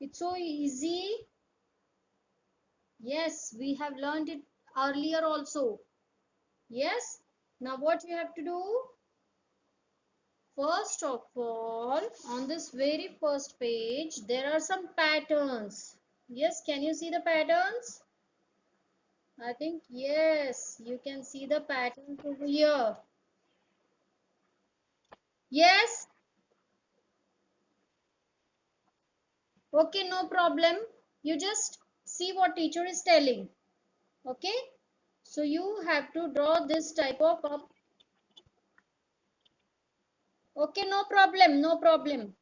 It's so easy. Yes, we have learned it earlier also. Yes. Now what you have to do? First of all, on this very first page, there are some patterns. Yes, can you see the patterns? I think yes, you can see the patterns over here. Yes. Okay, no problem. You just see what teacher is telling. Okay. So you have to draw this type of up. Okay, no problem, no problem.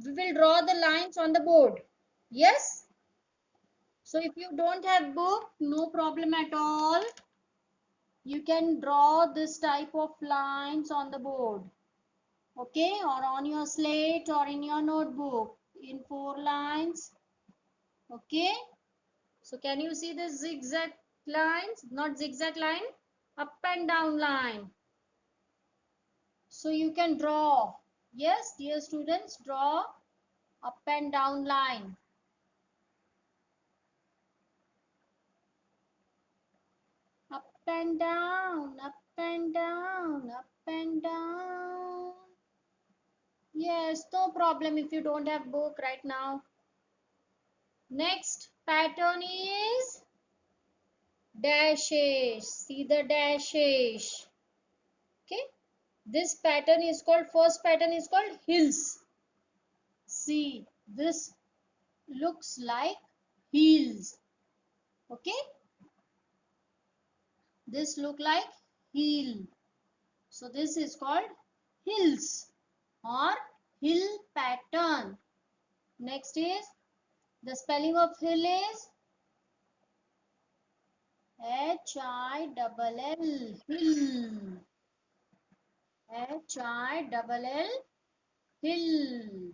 We will draw the lines on the board. Yes. So if you don't have book, no problem at all. You can draw this type of lines on the board. Okay, or on your slate or in your notebook in 4 lines. Okay. So can you see the zigzag lines? Not zigzag line, up and down line. So you can draw. Yes, dear students, draw up and down line. Up and down, up and down, up and down. Yes, no problem if you don't have book right now. Next pattern is dashes. See the dashes. Okay. This pattern is called, first pattern is called hills. See, this looks like heels. Okay. This look like heel. So this is called hills or hill pattern. Next is the spelling of hill is H-I-L-L, hill. H-I-L-L, hill.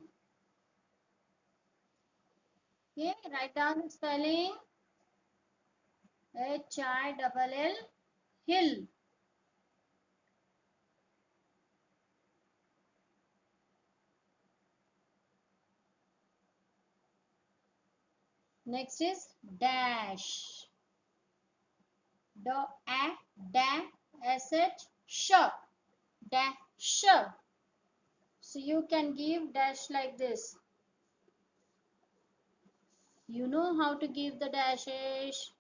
Okay, write down the spelling. H-I-L-L, hill. Next is dash. D-A-S-H, dash. So you can give dash like this. You know how to give the dashes.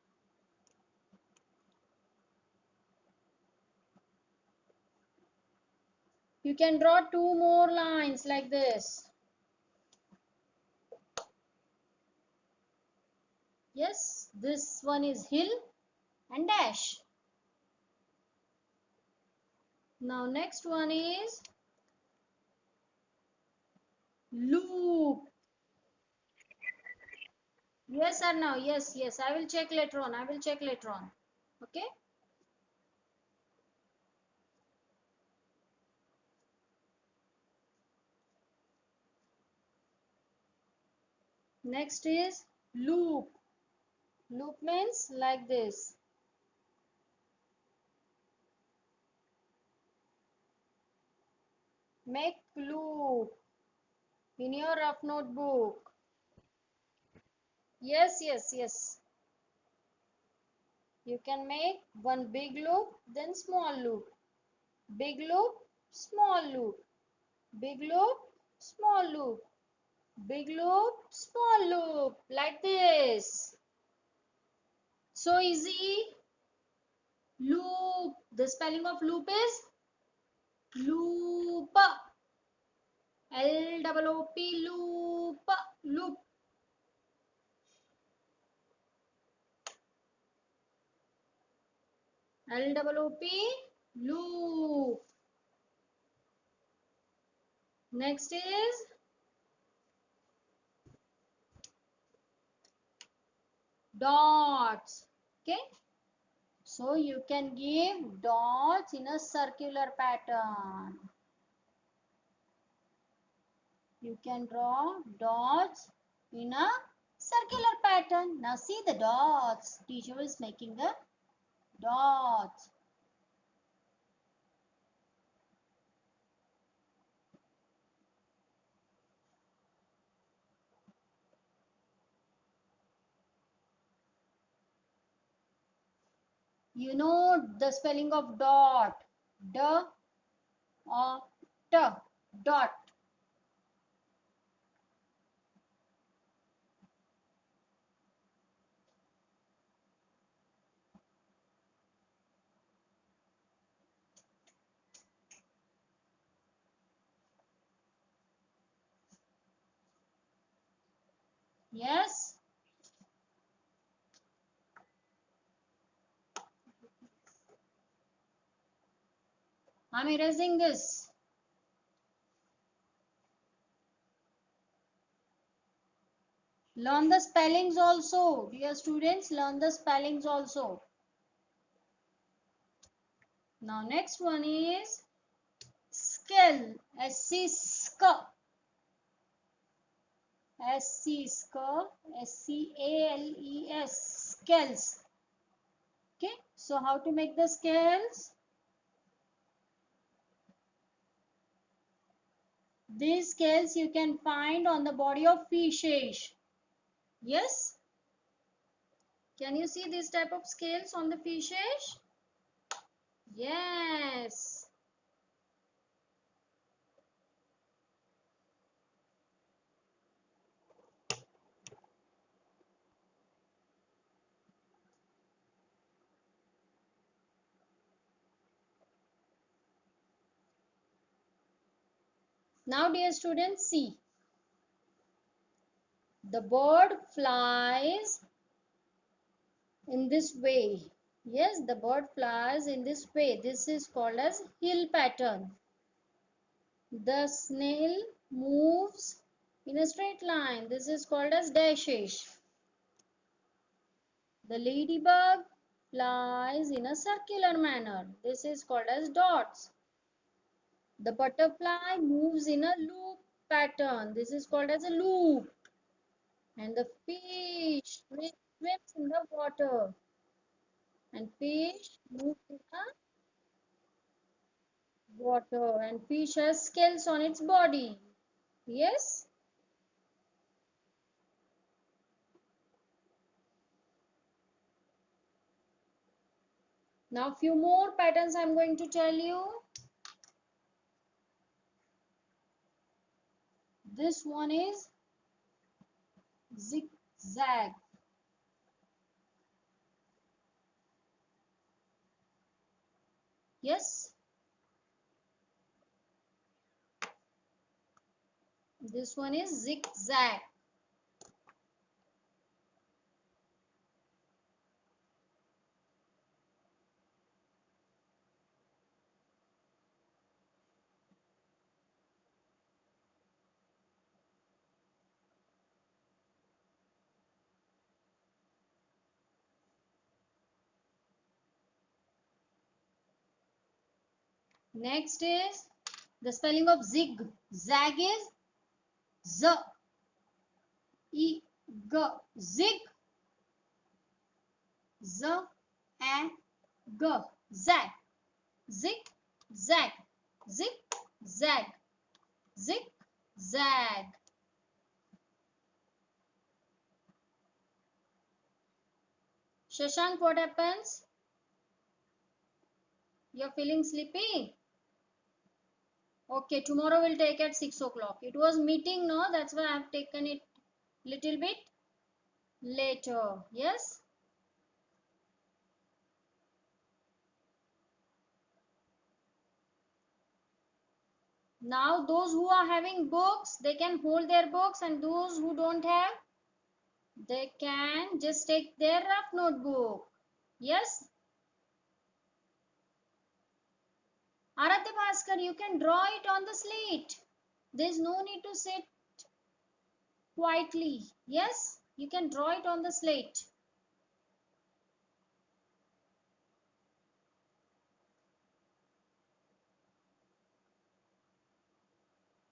You can draw 2 more lines like this. Yes, this one is hill and dash. Now next one is loop. Yes or no? Yes, yes. I will check later on. I will check later on. Okay. Next is loop. Loop means like this. Make loop in your rough notebook. Yes, yes, yes. You can make one big loop, then small loop. Big loop, small loop. Big loop, small loop. Big loop, small loop. Like this. So easy. Loop. The spelling of loop is loop. L-O-O-P, loop. Loop. L-O-O-P, loop. Next is dots. Okay. So you can give dots in a circular pattern. You can draw dots in a circular pattern. Now see the dots. Teacher is making the dots. You know the spelling of dot. D or T. Dot. Yes. I'm erasing this. Learn the spellings also. Dear students, learn the spellings also. Now next one is scale. S-C-S-K. S-C-S-K. S-C-A-L-E-S. Scales. Okay. So how to make the scales? These scales you can find on the body of fishes. Yes. Can you see this type of scales on the fishes? Yes. Now dear students, see. The bird flies in this way. Yes, the bird flies in this way. This is called as hill pattern. The snail moves in a straight line. This is called as dashes. The ladybug flies in a circular manner. This is called as dots. The butterfly moves in a loop pattern. This is called as a loop. And the fish swims in the water. And fish moves in the water. And fish has scales on its body. Yes. Now few more patterns I am going to tell you. This one is zigzag. Yes. This one is zigzag. Next is the spelling of zig. Zag is z e g. Zig z a g. Zag. Zig zag. Zig zag. Zig zag. Shashank, what happens? You're feeling sleepy? Okay, tomorrow we'll take at 6 o'clock. It was meeting, no? That's why I've taken it little bit later. Yes? Now those who are having books, they can hold their books, and those who don't have, they can just take their rough notebook. Yes? Aradhya Bhaskar, you can draw it on the slate. There's no need to sit quietly. Yes? You can draw it on the slate.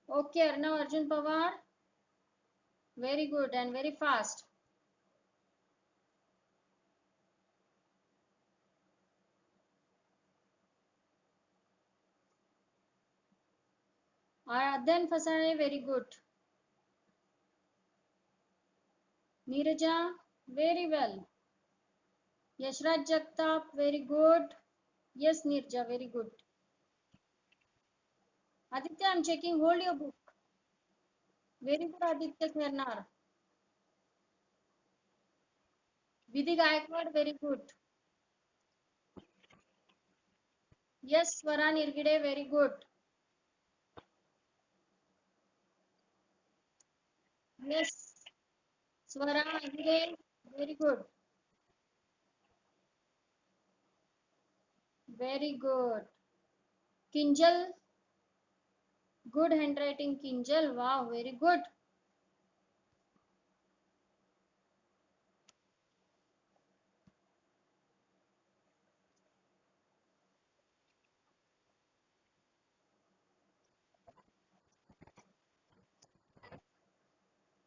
Okay, Arnav Arjun Pawar. Very good and very fast. Then Fasane, very good. Neeraja, very well. Yashraj Jagtap, very good. Yes, Nirja, very good. Aditya, I'm checking. Hold your book. Very good, Aditya Khernar. Vidhi Gaikwad, very good. Yes, Swara Nirgide, very good. Yes, Swara Nirgide, very good. Very good. Kinjal, good handwriting, Kinjal. Wow, very good.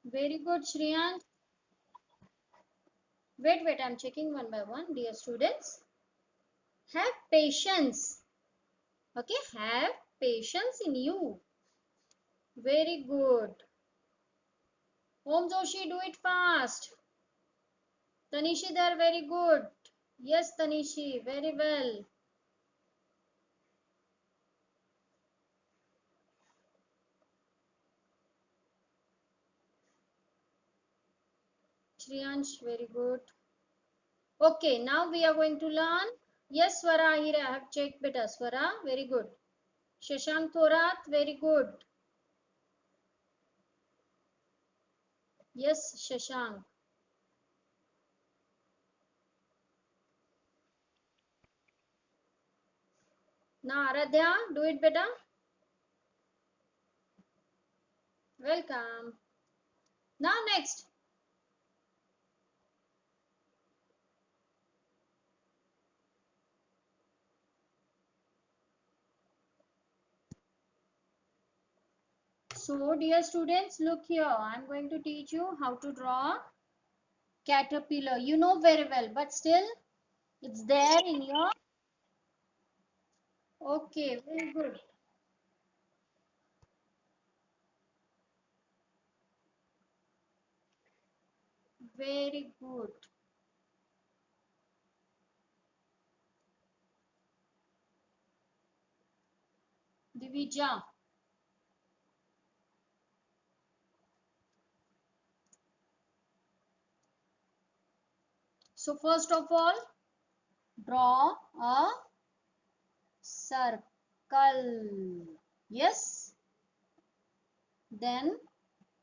Very good, Shriyan. Wait, I'm checking one by one, dear students. Have patience. Okay, have patience in you. Very good. Om Joshi, do it fast. Tanishi there, very good. Yes, Tanishi, very well. Shriyansh, very good. Okay, now we are going to learn. Yes, Swara, here I have checked beta. Swara, very good. Shashank Thorat, very good. Yes, Shashank. Now Aradhya, do it beta. Welcome. Now next. So dear students, look here. I'm going to teach you how to draw caterpillar. You know very well, but still it's there in your. Okay, very good. Very good. Divija. So first of all, draw a circle. Yes. Then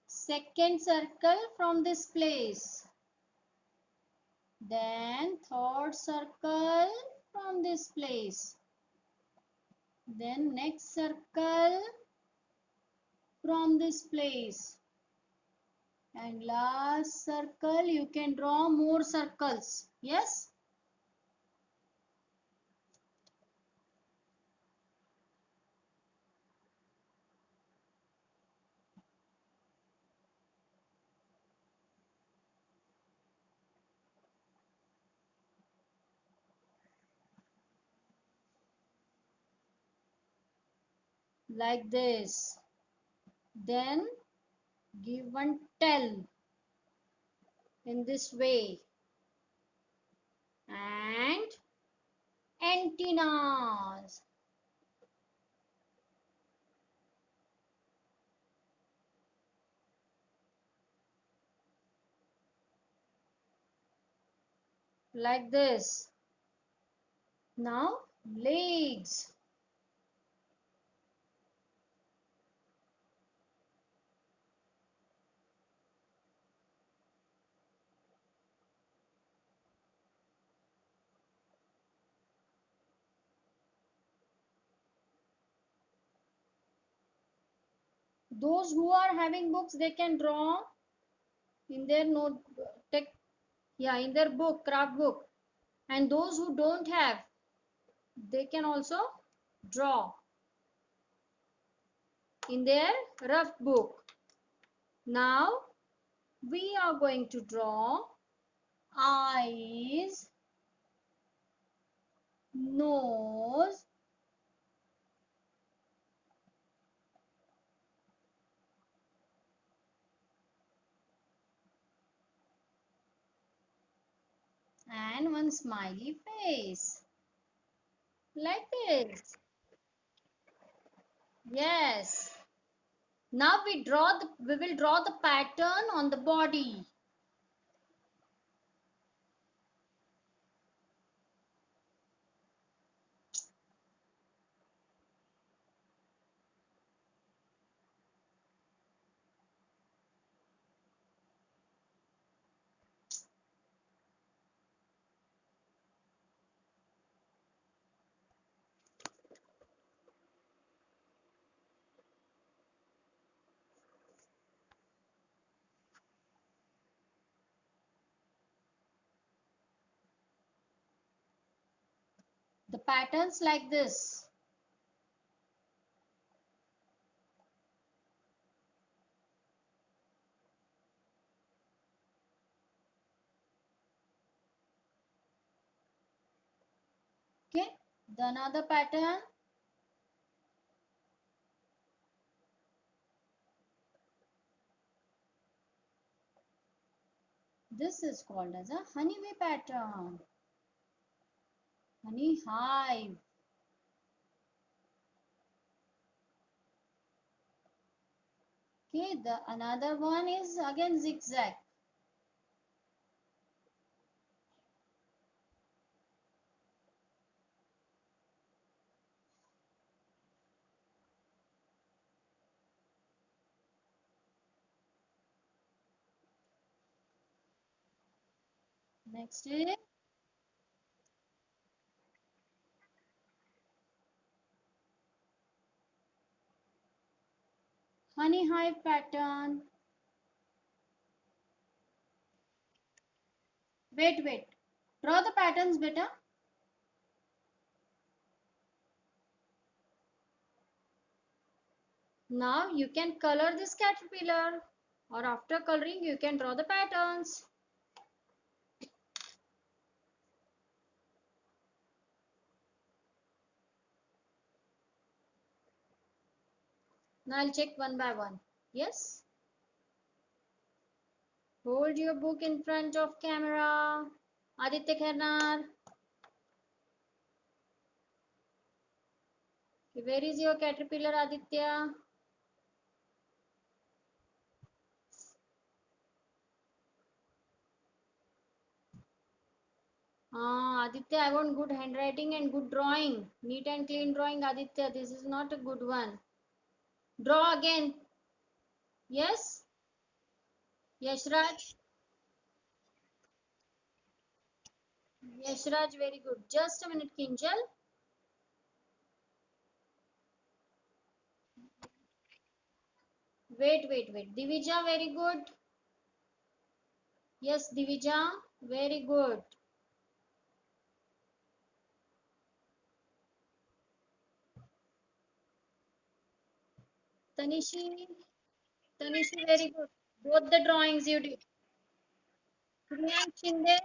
second circle from this place. Then third circle from this place. Then next circle from this place. And last circle, you can draw more circles. Yes. Like this. Then give one tail in this way. And antennas. Like this. Now legs. Those who are having books, they can draw in their note, in their book, craft book. And those who don't have, they can also draw in their rough book. Now we are going to draw eyes, nose, and and one smiley face. Like this. Yes. Now we will draw the pattern on the body. The patterns like this. Okay. The another pattern. This is called as a honeybee pattern. Honey hive. Okay, the another one is again zigzag. Next is honey hive pattern. Wait. Draw the patterns better. Now you can color this caterpillar, or after coloring you can draw the patterns. Now I'll check one by one. Yes? Hold your book in front of camera. Aditya Khernar. Where is your caterpillar, Aditya? Aditya, I want good handwriting and good drawing. Neat and clean drawing, Aditya. This is not a good one. Draw again. Yes? Yashraj? Yashraj, very good. Just a minute, Kinjal. Wait. Divija, very good. Yes, Divija, very good. Tanishi, very good. Both the drawings you did. Shriyan Shinde,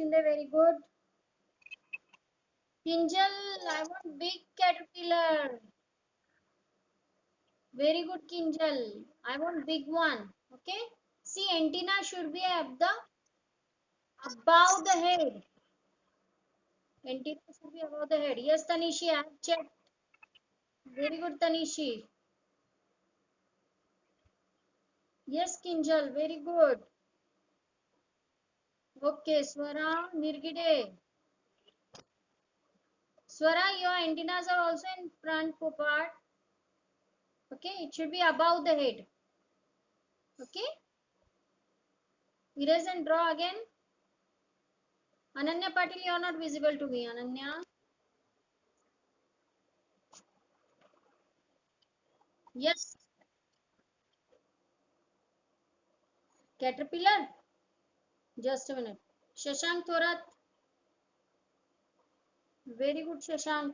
very good. Kinjal, I want big caterpillar. Very good, Kinjal. I want big one. Okay. See, antenna should be above the head. Antenna should be above the head. Yes, Tanishi, I have checked. Very good, Tanishi. Yes, Kinjal, very good. Okay, Swara, Nirgide. Swara, your antennas are also in front part. Okay, it should be above the head. Okay. Erase and draw again. Ananya Patil, you are not visible to me. Ananya. Yes. Caterpillar. Just a minute. Shashank Thorat. Very good, Shashank.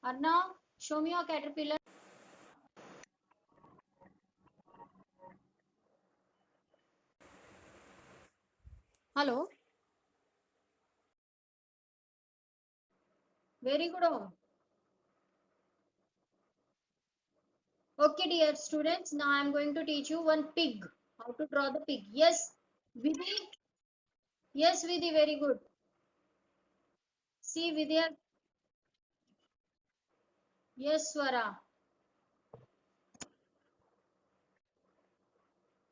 Arnav, show me your caterpillar. Hello. Very good. Om. Okay, dear students, now I am going to teach you one pig. How to draw the pig. Yes, Vidhi. Yes, Vidhi, very good. See, Vidya. Yes, Swara.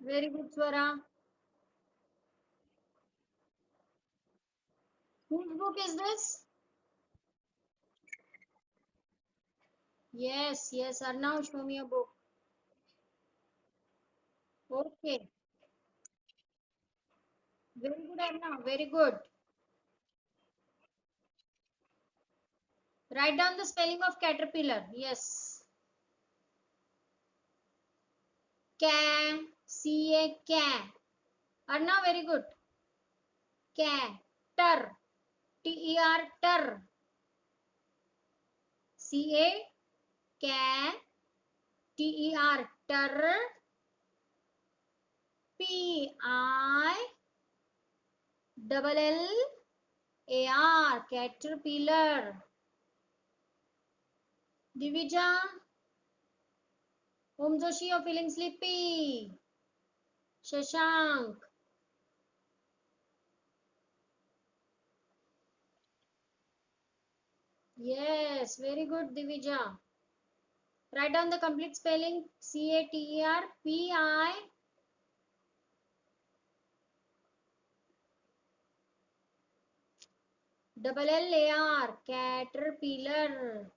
Very good, Swara. Whose book is this? Yes, yes, Arnav, show me a book. Okay, very good, Arnav, very good. Write down the spelling of caterpillar. Yes. Can, C-A, can. Arnav, very good. Can, ter, T-E-R, ter. C-A, can, T-E-R, ter. P-I, double L-A-R, caterpillar. Divija, Om Joshi, you're feeling sleepy. Shashank. Yes, very good, Divija. Write down the complete spelling. C-A-T-E-R-P-I double L-A-R, caterpillar.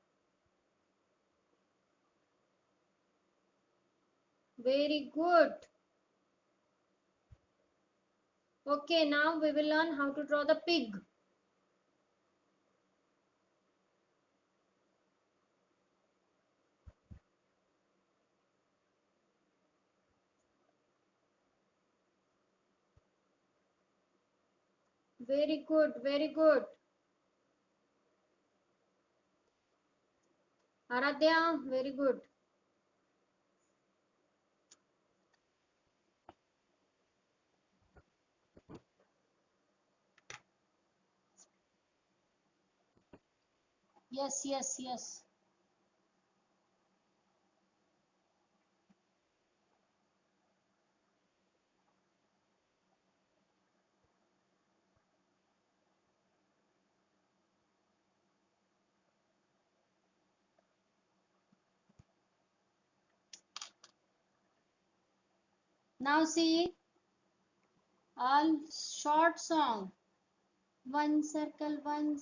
Very good. Okay, now we will learn how to draw the pig. Very good, very good. Aradhya, very good. Yes, yes, yes. Now see a short song. One circle, one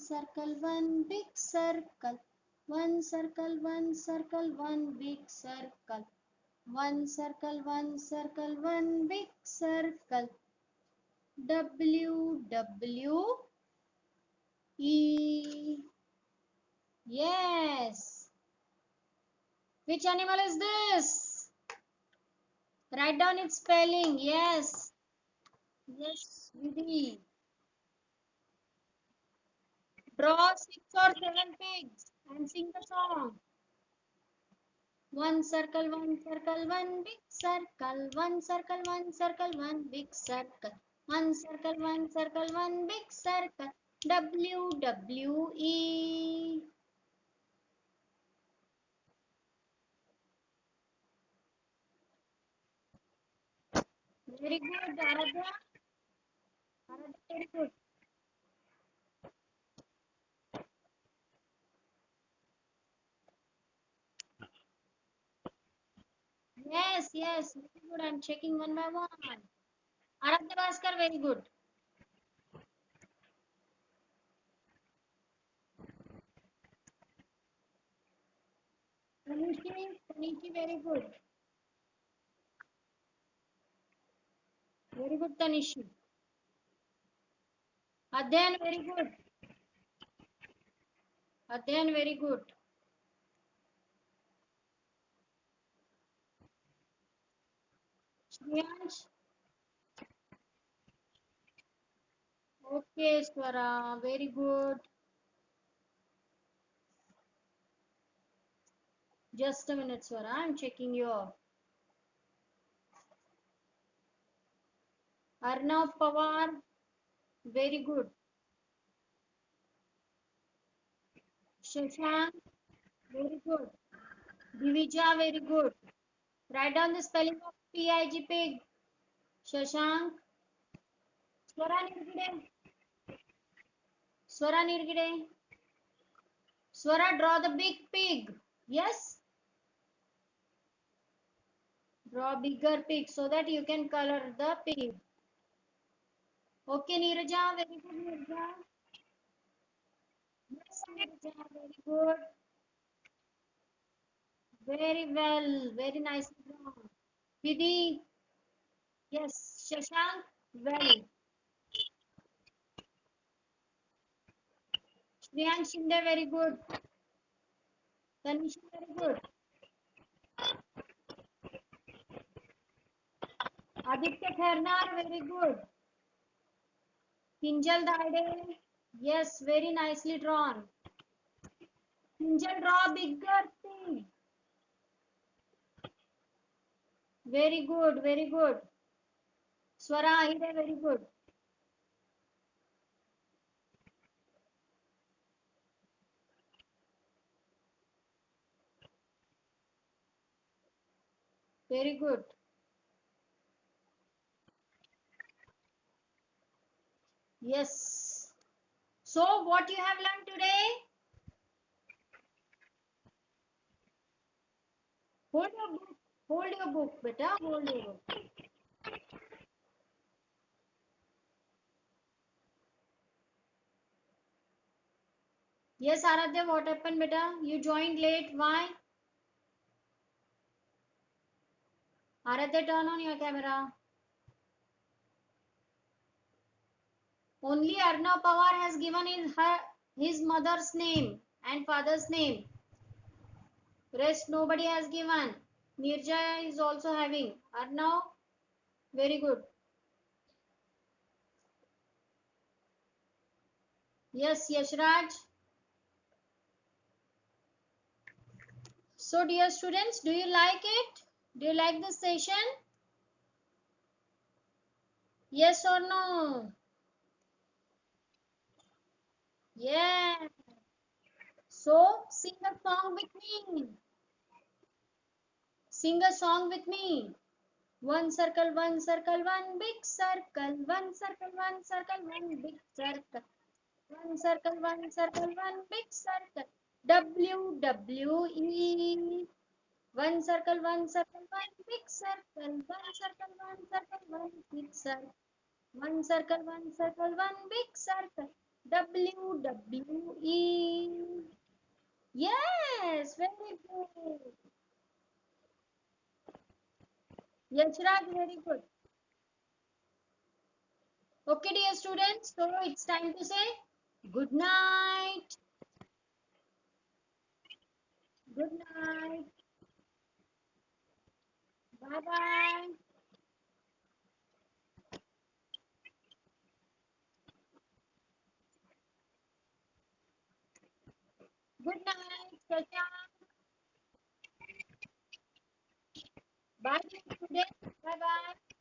big circle. One circle, one big circle. One big circle. W, W, E. Yes. Which animal is this? Write down its spelling. Yes. Yes, Vidhi. Draw 6 or 7 pigs and sing the song. One big circle. One big circle. One big circle. W, W, E. Very good, Aradhya. Aradhya, very good. Yes, yes, very good. I'm checking one by one. Aradhya Bhaskar, very good. Tanishi, very good. Very good, Tanishi. Adyan, very good. Adyan, very good. Shriyansh, okay, Swara, very good. Just a minute, Swara, I'm checking your. Arnav Pawar, very good. Shashank, very good. Divija, very good. Write down the spelling of pig, pig. Shashank. Swara Nirgide. Swara Nirgide. Swara, draw the big pig. Yes? Draw bigger pig so that you can color the pig. Okay, Neeraja. Very good, Neeraja. Yes, Neeraja. Very good. Very well. Very nicely drawn. Vidhi. Yes. Shashank. Well. Shriyan Shinde. Very good. Tanisha. Very good. Aditya Khernar. Very good. Kinjal Dade. Yes. Very nicely drawn. Kinjal, draw bigger thing. Very good. Very good. Swara Ahide. Very good. Very good. Yes. So, what you have learned today? Hold your book. Hold your book, beta. Hold your book. Yes, Aradhya, what happened, beta? You joined late. Why? Aradhya, turn on your camera. Only Arnav Pawar has given his mother's name and father's name. Rest nobody has given. Nirja is also having. Arnav, very good. Yes, Yashraj. So, dear students, do you like it? Do you like this session? Yes or no? Yeah. So, sing a song with me. Sing a song with me. One circle, one circle, one big circle, one circle, one circle, one big circle. One circle, one circle, one big circle. W W E. One circle, one circle, one big circle. One circle, one circle, one big circle. One circle, one circle, one big circle. W W E. Yes, very good. Yashraj, very good. Okay, dear students, so it's time to say good night. Good night. Bye bye. Good night, Shashank. Bye, dear students. Bye bye.